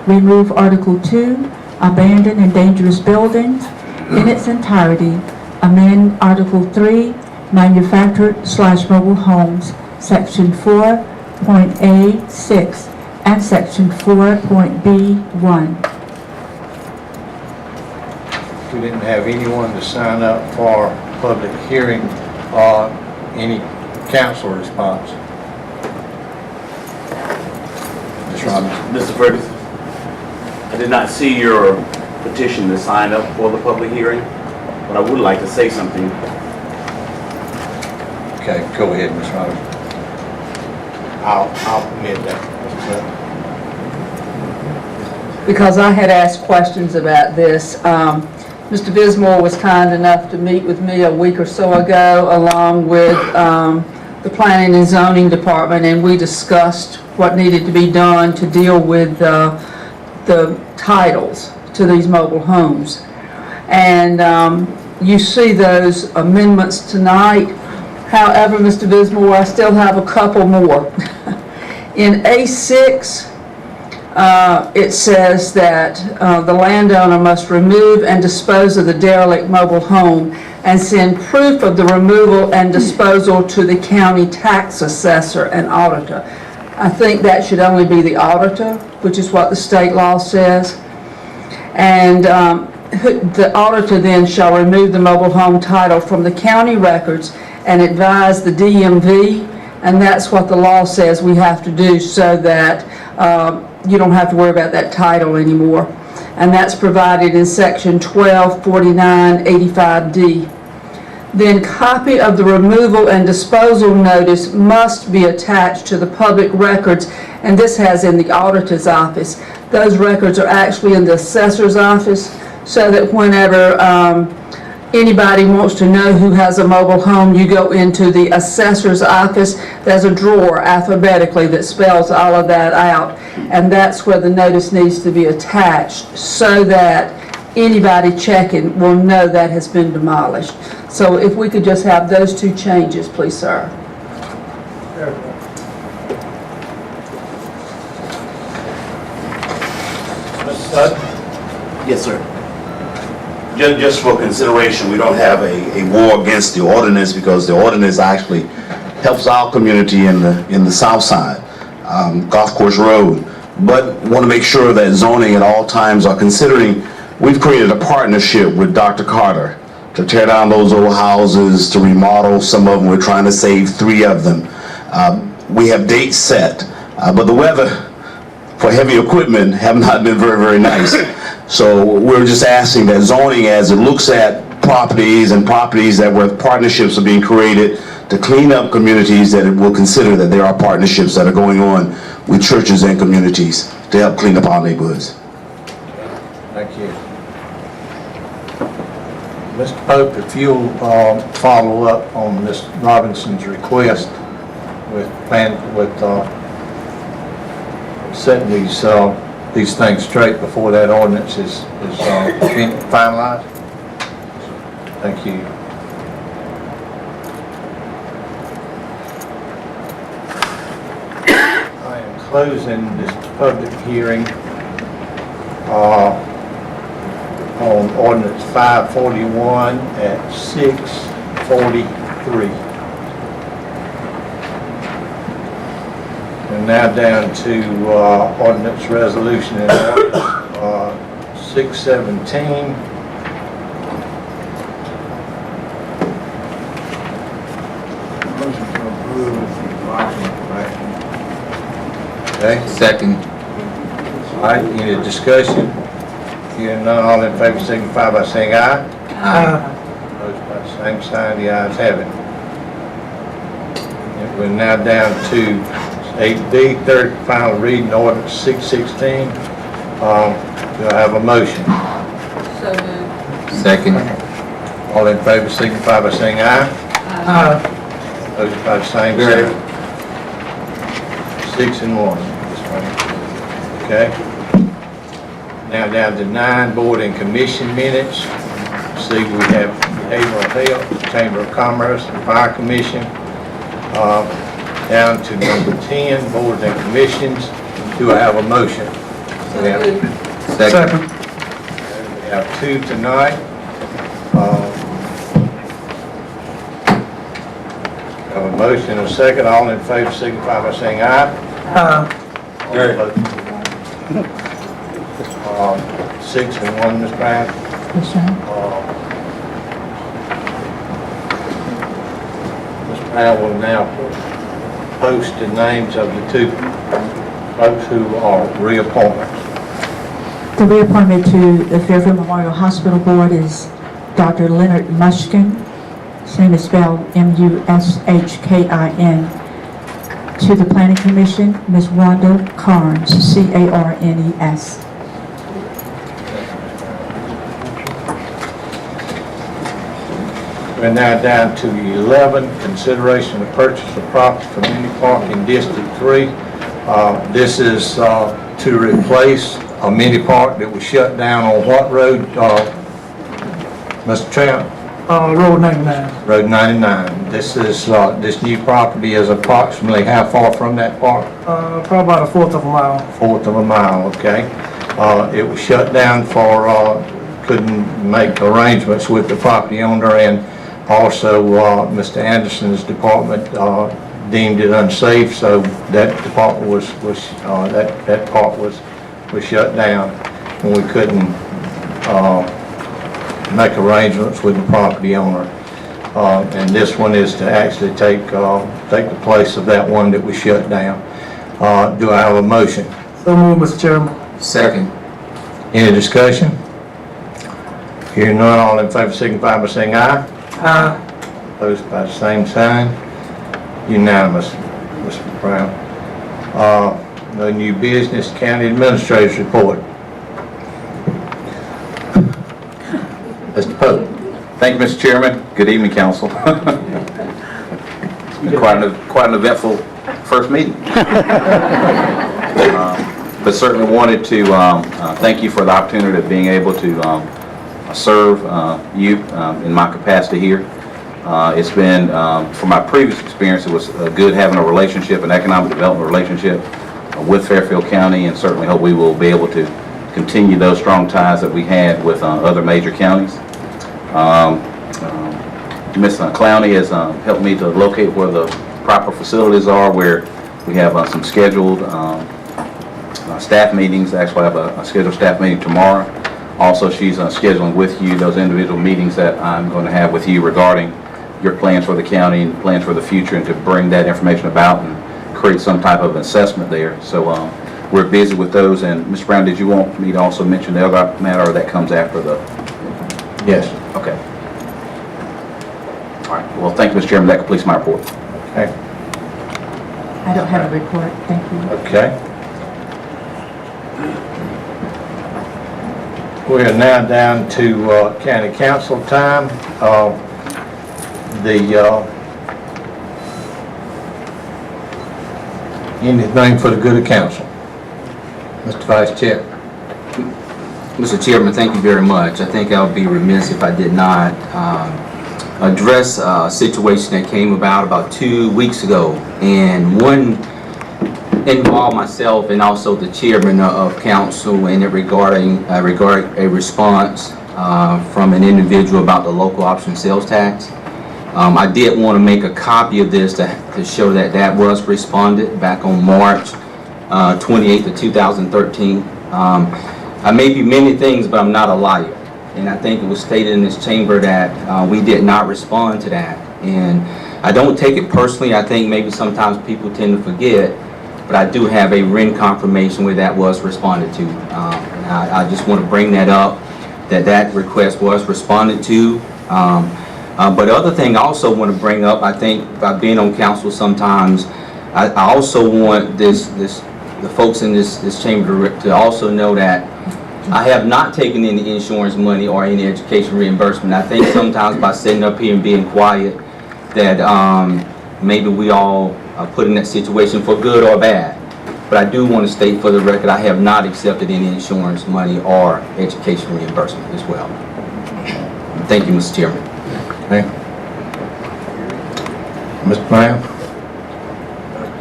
Remove Article 2, abandoned and dangerous buildings, in its entirety. Amend Article 3, manufactured/mobile homes, Section 4.A6 and Section 4.B1. We didn't have anyone to sign up for public hearing. Any council response? Ms. Robinson? Mr. Ferguson, I did not see your petition to sign up for the public hearing, but I would like to say something. Okay, go ahead, Ms. Robinson. I'll permit that. Because I had asked questions about this. Mr. Bismore was kind enough to meet with me a week or so ago, along with the Planning and Zoning Department, and we discussed what needed to be done to deal with the titles to these mobile homes. And you see those amendments tonight. However, Mr. Bismore, I still have a couple more. In A6, it says that the landowner must remove and dispose of the derelict mobile home and send proof of the removal and disposal to the county tax assessor and auditor. I think that should only be the auditor, which is what the state law says. And the auditor then shall remove the mobile home title from the county records and advise the DMV, and that's what the law says we have to do, so that you don't have to worry about that title anymore. And that's provided in section 124985D. Then copy of the removal and disposal notice must be attached to the public records, and this has in the auditor's office. Those records are actually in the assessor's office, so that whenever anybody wants to know who has a mobile home, you go into the assessor's office. There's a drawer alphabetically that spells all of that out, and that's where the notice needs to be attached, so that anybody checking will know that has been demolished. So if we could just have those two changes, please, sir. Mr. Sutton? Yes, sir. Just for consideration, we don't have a war against the ordinance, because the ordinance actually helps our community in the south side, Golf Course Road. But want to make sure that zoning at all times are considering. We've created a partnership with Dr. Carter to tear down those old houses, to remodel some of them. We're trying to save 3 of them. We have dates set, but the weather for heavy equipment have not been very, very nice. So we're just asking that zoning, as it looks at properties and properties that where partnerships are being created to clean up communities, that it will consider that there are partnerships that are going on with churches and communities to help clean up our neighborhoods. Thank you. Mr. Pope, if you'll follow up on Ms. Robinson's request with setting these things straight before that ordinance is finalized. Thank you. I am closing this public hearing on ordinance 541 at 6:43. And now down to ordinance resolution and ordinance 617. Motion to approve. Okay. Second. All right, any discussion? Hearing none, all in favor signify by saying aye. Aye. Opposed by the same sign, the ayes have it. And we're now down to 8D, third and final reading, ordinance 616. Do I have a motion? So moved. Second. All in favor signify by saying aye. Aye. Opposed by the same sign. 6 and 1. Okay. Now down to 9 board and commission minutes. See, we have Behavioral Health, Chamber of Commerce, and Fire Commission. Down to number 10, boards and commissions. Do I have a motion? Second. We have 2 tonight. Have a motion and a second. All in favor signify by saying aye. Aye. 6 and 1, Ms. Brown. Yes, sir. I will now post the names of the two folks who are reappointments. The reappointment to the Fairfield Memorial Hospital Board is Dr. Leonard Mushkin. His name is spelled M-U-S-H-K-I-N. To the Planning Commission, Ms. Wanda Carnes, C-A-R-N-E-S. We're now down to 11, consideration of purchase of property for mini park in District 3. This is to replace a mini park that was shut down on what road, Mr. Trout? Road 99. Road 99. This is, this new property is approximately how far from that park? Probably about a fourth of a mile. Fourth of a mile, okay. It was shut down for, couldn't make arrangements with the property owner, and also Mr. Anderson's department deemed it unsafe, so that department was that part was shut down, and we couldn't make arrangements with the property owner. And this one is to actually take the place of that one that was shut down. Do I have a motion? So moved, Mr. Chairman. Second. Any discussion? Hearing none, all in favor signify by saying aye. Aye. Opposed by the same sign. Unanimous, Mr. Brown. No new business. County Administrator's report. Mr. Pope. Thank you, Mr. Chairman. Good evening, Council. Quite an eventful first meeting. But certainly wanted to thank you for the opportunity of being able to serve you in my capacity here. It's been, from my previous experience, it was good having a relationship, an economic development relationship with Fairfield County, and certainly hope we will be able to continue those strong ties that we had with other major counties. Ms. Clowney has helped me to locate where the proper facilities are, where we have some scheduled staff meetings. Actually, I have a scheduled staff meeting tomorrow. Also, she's scheduling with you those individual meetings that I'm going to have with you regarding your plans for the county and plans for the future, and to bring that information about and create some type of assessment there. So we're busy with those. And Mr. Brown, did you want me to also mention the other matter, or that comes after the? Yes. Okay. All right. Well, thank you, Mr. Chairman. That completes my report. Okay. I don't have a report, thank you. Okay. We are now down to County Council time. Anything for the good of council? Mr. Vice Chair. Mr. Chairman, thank you very much. I think I would be remiss if I did not address a situation that came about 2 weeks ago, and one involved myself and also the chairman of council, and it regarding a response from an individual about the local option sales tax. I did want to make a copy of this to show that was responded back on March 28th of 2013. I may be many things, but I'm not a liar. And I think it was stated in this chamber that we did not respond to that. And I don't take it personally. I think maybe sometimes people tend to forget, but I do have a written confirmation where that was responded to. And I just want to bring that up, that request was responded to. But the other thing I also want to bring up, I think by being on council sometimes, I also want the folks in this chamber to also know that I have not taken any insurance money or any education reimbursement. I think sometimes by sitting up here and being quiet that maybe we all are put in that situation for good or bad. But I do want to state for the record, I have not accepted any insurance money or education reimbursement as well. Thank you, Mr. Chairman. Okay. Mr. Brown?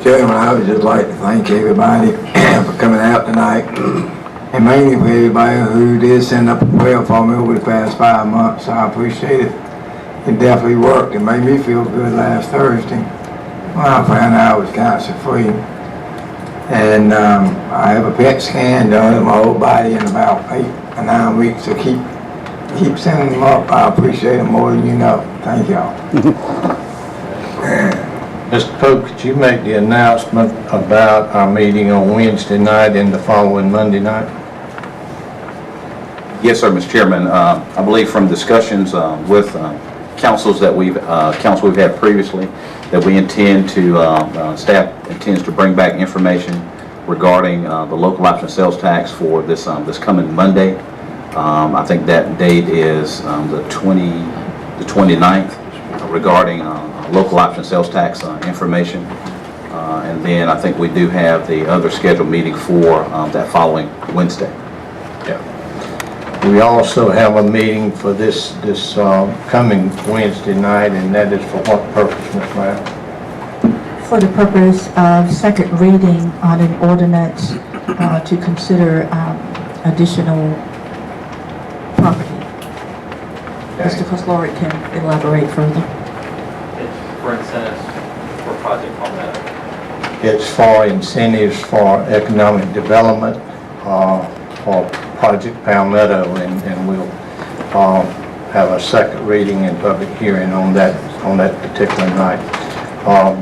Chairman, I would just like to thank everybody for coming out tonight, and mainly for everybody who did send up a prayer for me over the past 5 months. I appreciate it. It definitely worked. It made me feel good last Thursday when I found out I was cancer free. And I have a PET scan done of my whole body in about 8 or 9 weeks, so keep sending them up. I appreciate them more than you know. Thank y'all. Mr. Pope, could you make the announcement about our meeting on Wednesday night and the following Monday night? Yes, sir, Mr. Chairman. I believe from discussions with councils that we've had previously, that we intend to, staff intends to bring back information regarding the local option sales tax for this coming Monday. I think that date is the 29th regarding local option sales tax information. And then I think we do have the other scheduled meeting for that following Wednesday. We also have a meeting for this coming Wednesday night, and that is for what purpose, Ms. Brown? For the purpose of second reading on an ordinance to consider additional property. Mr. Kosloric can elaborate further. It's for incentives for Project Palmetto. It's for incentives for economic development for Project Palmetto, and we'll have a second reading and public hearing on that particular night.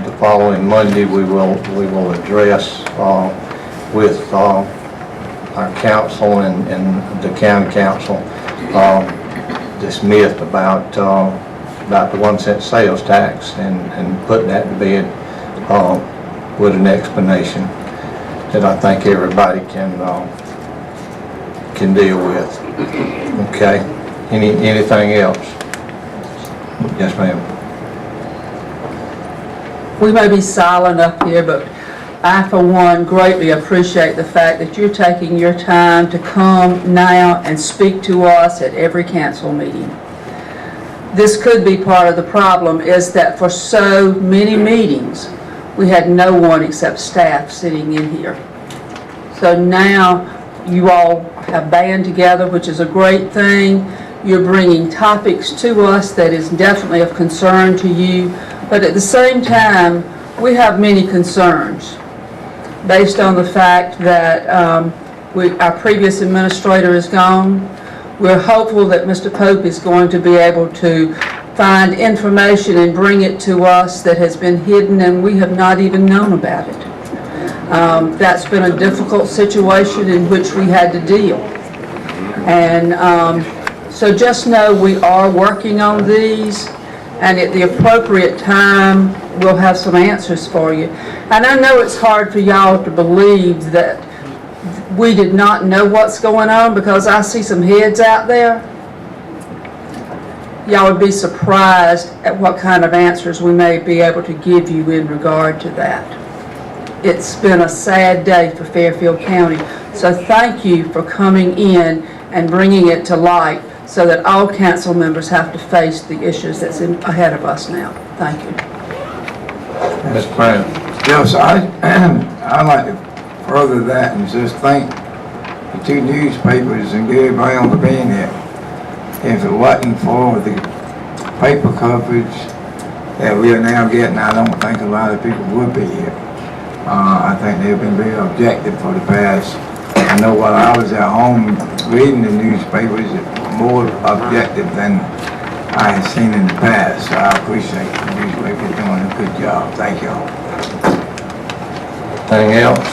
The following Monday, we will address with our council and the county council this myth about the 1 cent sales tax and putting that to bed with an explanation that I think everybody can deal with. Okay. Anything else? Yes, ma'am. We may be silent up here, but I, for one, greatly appreciate the fact that you're taking your time to come now and speak to us at every council meeting. This could be part of the problem, is that for so many meetings, we had no one except staff sitting in here. So now you all have band together, which is a great thing. You're bringing topics to us that is definitely of concern to you, but at the same time, we have many concerns based on the fact that our previous administrator is gone. We're hopeful that Mr. Pope is going to be able to find information and bring it to us that has been hidden and we have not even known about it. That's been a difficult situation in which we had to deal. And so just know we are working on these, and at the appropriate time, we'll have some answers for you. And I know it's hard for y'all to believe that we did not know what's going on, because I see some heads out there. Y'all would be surprised at what kind of answers we may be able to give you in regard to that. It's been a sad day for Fairfield County, so thank you for coming in and bringing it to light so that all council members have to face the issues that's ahead of us now. Thank you. Ms. Brown. Yes, I'd like to further that and just thank the two newspapers and Gary Brown for being here. If it wasn't for the paper coverage that we are now getting, I don't think a lot of people would be here. I think they've been very objective for the past. I know while I was at home reading the newspapers, more objective than I had seen in the past. So I appreciate the newspapers doing a good job. Thank y'all. Anything else?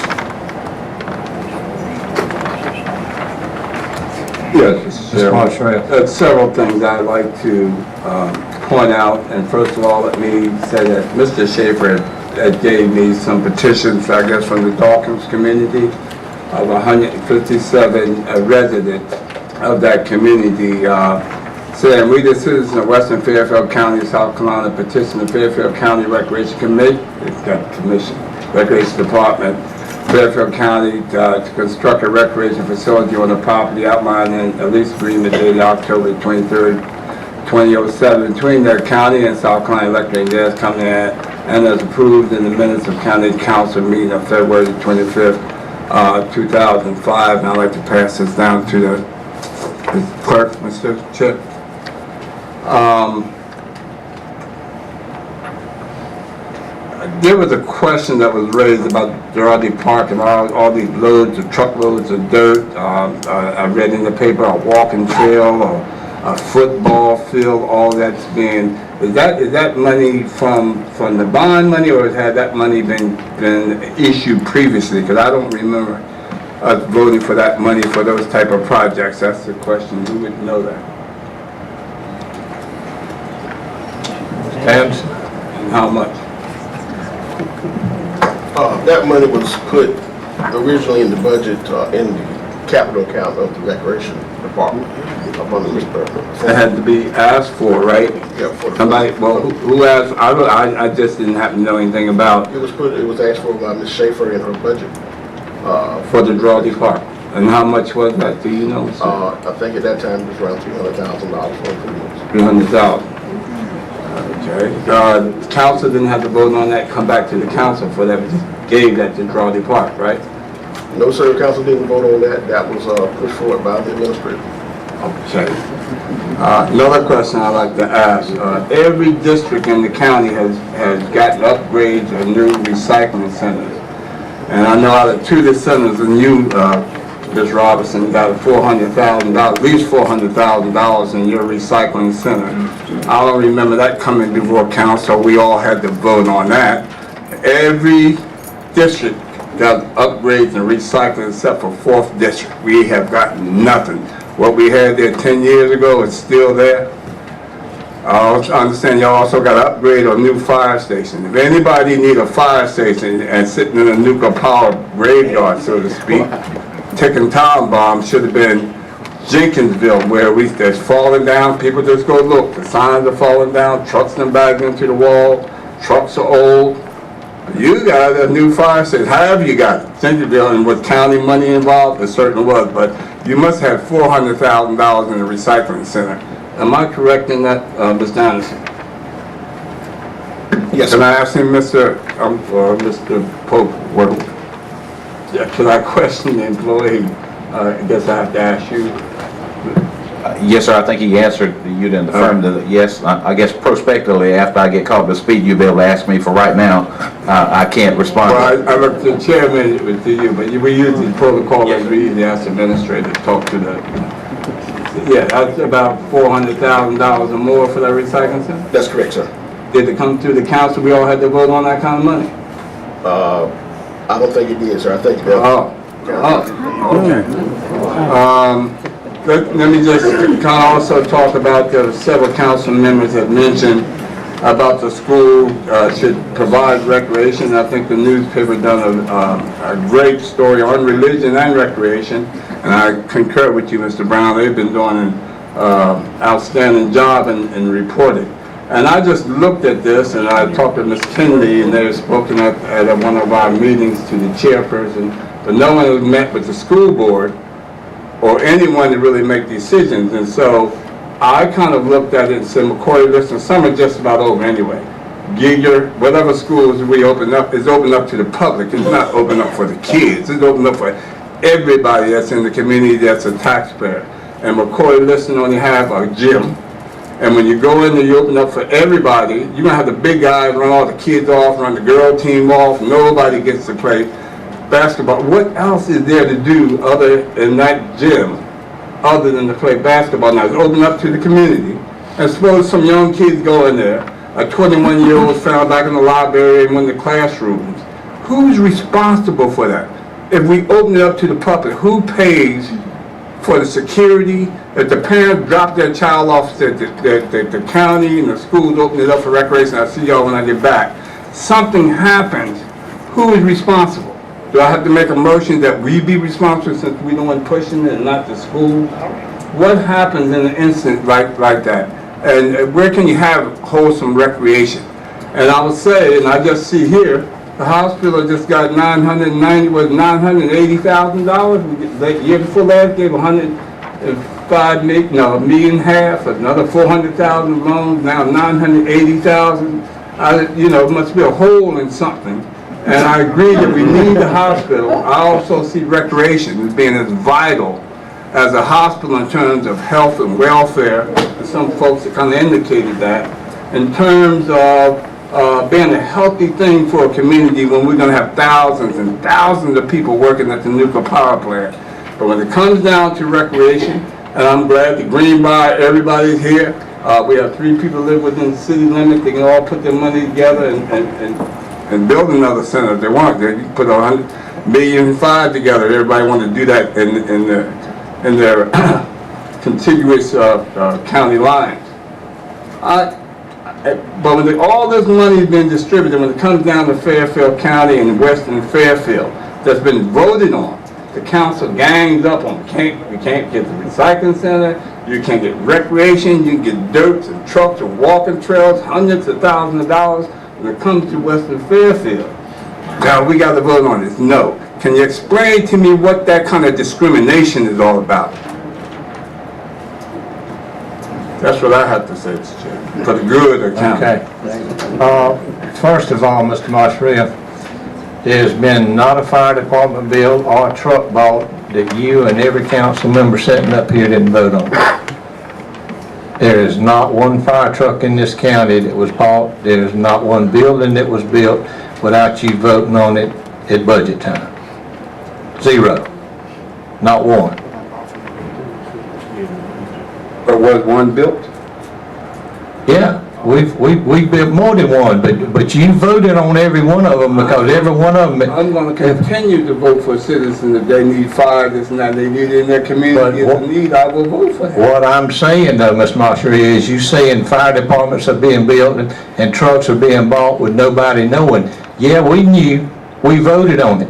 Yes, Mr. Chairman. There's several things I'd like to point out. And first of all, let me say that Mr. Schaefer had gave me some petitions, I guess, from the Dawkins community of 157 residents of that community saying, "We, the citizens of Western Fairfield County, South Carolina, petition the Fairfield County Recreation Commission, Recreation Department, Fairfield County to construct a recreation facility on the property outlined in a lease agreement dated October 23rd, 2007 between the county and South Carolina Electric and Gas Company, and as approved in the minutes of County Council meeting of February 25th, 2005. And I'd like to pass this down to the clerk, Mr. Chip. There was a question that was raised about Gerardi Park and all these loads of truckloads of dirt. I read in the paper a walking trail or a football field, all that's being Is that money from the bond money, or had that money been issued previously? Because I don't remember us voting for that money for those type of projects. That's the question. Who would know that? And how much? That money was put originally in the budget, in the capital account of the recreation department, up under Mr. Burton. It had to be asked for, right? Yeah, for the. Somebody, well, who asked? I just didn't happen to know anything about. It was asked for by Ms. Schaefer in her budget. For the draw department. And how much was that? Do you know? I think at that time it was around $300,000 for improvements. 300,000. Okay. Council didn't have to vote on that, come back to the council for that, just gave that to draw depart, right? No, sir, council didn't vote on that. That was pushed forward by the administrator. Okay. Another question I'd like to ask. Every district in the county has gotten upgrades and new recycling centers. And I know out of two of the centers, the new, Ms. Robinson got $400,000, at least $400,000 in your recycling center. I don't remember that coming before council. We all had to vote on that. Every district got upgrades and recycling except for 4th district. We have gotten nothing. What we had there 10 years ago is still there. I understand y'all also got to upgrade a new fire station. If anybody need a fire station and sitting in a nuclear power graveyard, so to speak, ticking time bomb should have been Jenkinsville, where that's falling down. People just go look. The signs are falling down. Trucks are back into the wall. Trucks are old. You got a new fire station. However you got it. Jenkinsville, and with county money involved, it certainly was. But you must have $400,000 in the recycling center. Am I correct in that, Ms. Dennison? Yes. Can I ask him, Mr. Pope, can I question the employee? I guess I have to ask you. Yes, sir, I think he answered you in the affirmative. Yes, I guess prospectively, after I get caught up to speed, you'll be able to ask me. For right now, I can't respond. Well, I looked to the chairman, it was to you, but we use the protocol as we usually ask the administrator to talk to the, yeah, that's about $400,000 or more for that recycling center? That's correct, sir. Did it come through the council? We all had to vote on that kind of money? I don't think it did, sir. I think that. Okay. Let me just kind of also talk about the several council members have mentioned about the school should provide recreation. I think the newspaper done a great story on religion and recreation, and I concur with you, Mr. Brown. They've been doing an outstanding job in reporting. And I just looked at this, and I talked to Ms. Kennedy, and they were spoken at one of our meetings to the chairperson, but no one has met with the school board or anyone to really make decisions. And so I kind of looked at it and said, McCoy, listen, some are just about over anyway. Giger, whatever schools we open up, is open up to the public. It's not open up for the kids. It's open up for everybody that's in the community that's a taxpayer. And McCoy, listen, only have a gym. And when you go in there, you open up for everybody. You're going to have the big guys run all the kids off, run the girl team off. Nobody gets to play basketball. What else is there to do other in that gym other than to play basketball? Now, it's open up to the community. And suppose some young kids go in there. A 21-year-old found back in the library in one of the classrooms. Who's responsible for that? If we open it up to the public, who pays for the security? If the parents drop their child off, the county and the schools open it up for recreation, I'll see y'all when I get back. Something happens. Who is responsible? Do I have to make a motion that we be responsible since we the one pushing it and not the school? What happens in an incident like that? And where can you have wholesome recreation? And I would say, and I just see here, the hospital just got $980,000. The year before last gave $105 million, no, $1.5 million, another $400,000 loans, now $980,000. It must be a hole in something. And I agree that we need the hospital. I also see recreation as being as vital as a hospital in terms of health and welfare. And some folks have kind of indicated that in terms of being a healthy thing for a community when we're going to have thousands and thousands of people working at the nuclear power plant. But when it comes down to recreation, and I'm glad the Greenbrier, everybody's here, We have 3 people live within the city limits. They can all put their money together and build another center if they want. They can put $105 million together. Everybody want to do that in their contiguous county lines. But when all this money has been distributed, when it comes down to Fairfield County and Western Fairfield, that's been voted on, the council gangs up on. We can't get the recycling center, you can't get recreation, you can get dirt and trucks and walking trails, hundreds of thousands of dollars when it comes to Western Fairfield. Now, we got to vote on this. No. Can you explain to me what that kind of discrimination is all about? That's what I have to say, Mr. Chairman, for the good of county. Okay. First of all, Mr. Marshall, there's been not a fire department bill or a truck bought that you and every council member sitting up here didn't vote on. There is not one fire truck in this county that was bought. There is not one building that was built without you voting on it at budget time. 0. Not one. But was one built? Yeah, we built more than one, but you voted on every one of them because every one of them. I'm going to continue to vote for citizens if they need fire, this and that, they need it in their community. If they need, I will vote for that. What I'm saying though, Ms. Marshall, is you saying fire departments are being built and trucks are being bought with nobody knowing. Yeah, we knew, we voted on it.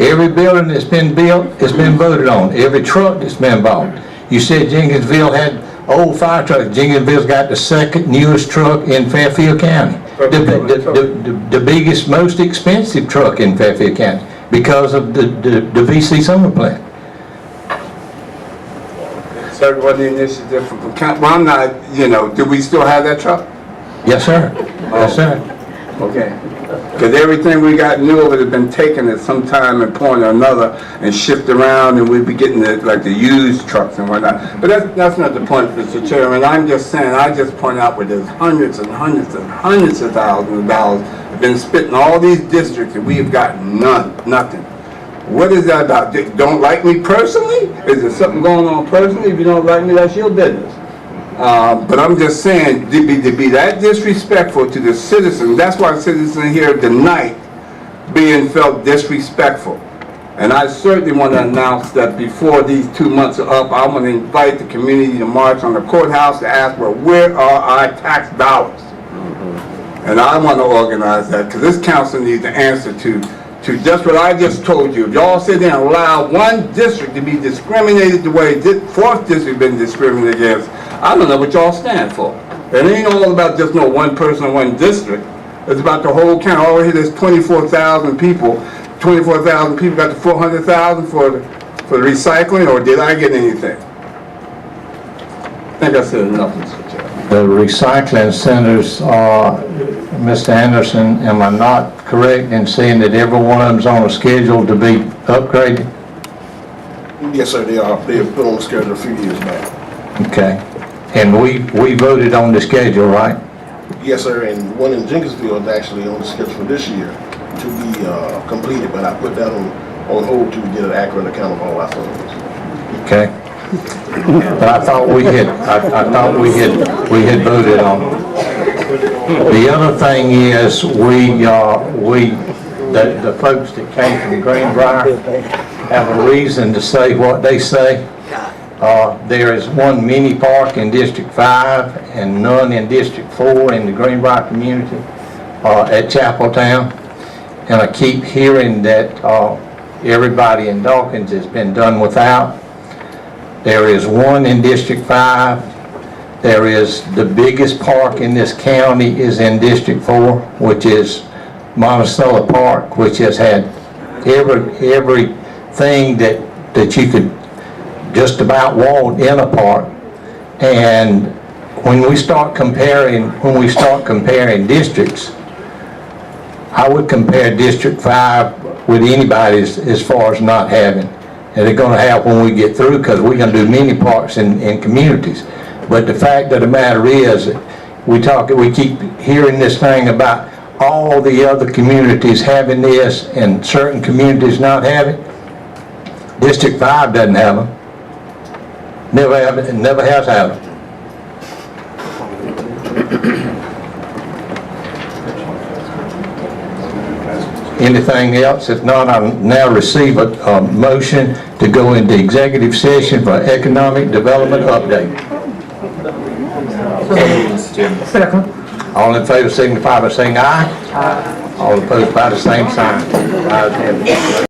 Every building that's been built has been voted on. Every truck that's been bought. You said Jenkinsville had old fire trucks. Jenkinsville's got the second newest truck in Fairfield County. The biggest, most expensive truck in Fairfield County because of the VC summer plant. So what the initiative from county? Well, I'm not, do we still have that truck? Yes, sir. Yes, sir. Okay. Because everything we got new of it has been taken at some time and point or another and shipped around, and we'd be getting the used trucks and whatnot. But that's not the point, Mr. Chairman. I'm just saying, I just point out where there's hundreds and hundreds and hundreds of thousands of dollars have been spent in all these districts, and we have gotten nothing. What is that about? Don't like me personally? Is there something going on personally? If you don't like me, that's your business. But I'm just saying, to be that disrespectful to the citizens, that's why citizens here tonight being felt disrespectful. And I certainly want to announce that before these 2 months are up, I want to invite the community to march on the courthouse to ask, well, where are our tax dollars? And I want to organize that, because this council needs to answer to just what I just told you. If y'all sit there and allow one district to be discriminated the way the 4th district been discriminated against, I don't know what y'all stand for. It ain't all about just no one person or one district. It's about the whole county. Over here there's 24,000 people. 24,000 people got the 400,000 for the recycling, or did I get anything? I think I said enough, Mr. Chairman. The recycling centers are, Mr. Anderson, am I not correct in saying that every one of them's on a schedule to be upgraded? Yes, sir, they are. They were put on the schedule a few years back. Okay. And we voted on the schedule, right? Yes, sir, and one in Jenkinsville is actually on the schedule for this year to be completed, but I put that on hold to get an accurate account of all our funds. Okay. But I thought we had voted on it. The other thing is the folks that came from Greenbrier have a reason to say what they say. There is one mini park in District 5 and none in District 4 in the Greenbrier community at Chapeltown. And I keep hearing that everybody in Dawkins has been done without. There is one in District 5. There is the biggest park in this county is in District 4, which is Monticello Park, which has had everything that you could just about want in a park. And when we start comparing districts, I would compare District 5 with anybody as far as not having. And they're going to have when we get through, because we're going to do many parks in communities. But the fact of the matter is, we keep hearing this thing about all the other communities having this and certain communities not having it. District 5 doesn't have them. Never has had them. Anything else? If not, I'll now receive a motion to go into executive session for economic development update. Second. All in favor signify by saying aye. Aye. All opposed by the same sign. Ayes have it.